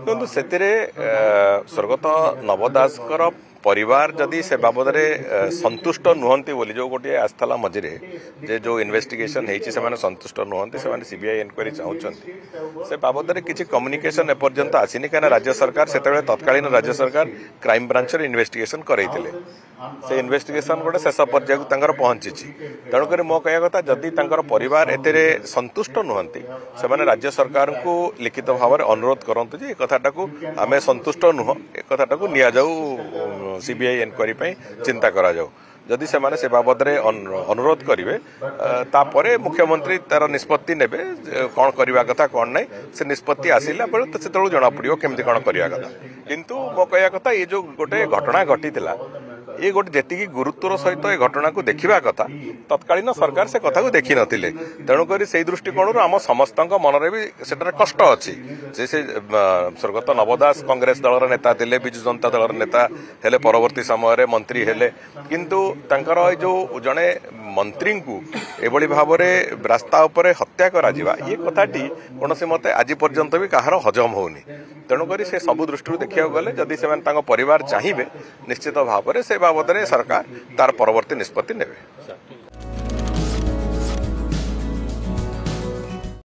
କିନ୍ତୁ ସେଥିରେ ସ୍ୱର୍ଗତ ନବ ଦାସଙ୍କର परिवार जदि से बाबद संतुष्ट नुहंती बोली जो गोटे आसला मझे जे जो इन्वेस्टिगेशन होती से संतुष्ट नुहंती से सीबीआई इनक्वारी चाहते से बाबद किसी कम्युनिकेशन एपर्यंत आसीनी कहीं राज्य सरकार से तत्कालीन राज्य सरकार क्राइम ब्रांच इन्वेस्टिगेशन करते से इन्वेस्टिगेशन गोटे शेष पर्याय पहुंची तेणुक मो कह कथा जदि परिवार एते संतुष्ट नुहंती से राज्य सरकार को लिखित भाव में अनुरोध करते जे कथाटा को आम संतुष्ट नुह एक कथाटा को नि जाऊ सीबीआई इनक्वारी चिंता करा जाऊ जदि से बाबद अनुरोध करेंगे तापर मुख्यमंत्री तार निष्पत्ति ने कौन करवा कथा कौन ना से निष्पत्ति आसला बेले तो से जना पड़ो केमती कौन करवा कथा किंतु मो कह कथा ये जो गोटे घटना घटी ये गोटे जी गुरुत्वर सहित ये घटना को देखा कथा तत्कालीन सरकार से कथा को देखी नथिले तेणुक से दृष्टिकोण आम समस्त मनरे भी से कष्ट अच्छी से स्वर्गत नव दास कांग्रेस दलर नेता थे विजु जनता दलर नेता हेले परवर्ती समय मंत्री हेले किंतु तांकर जो जड़े मंत्री को एभली भाव में रास्ता उपरे हत्या करा ये कथाटी कौन से मत आज पर्यंत भी कहार हजम होनी तेणुक से सबु दृष्टि देखा गले जदि से परिवार चाहिए निश्चित भाव में से बाबद सरकार तार परवर्ती निष्पत्ति नेबे।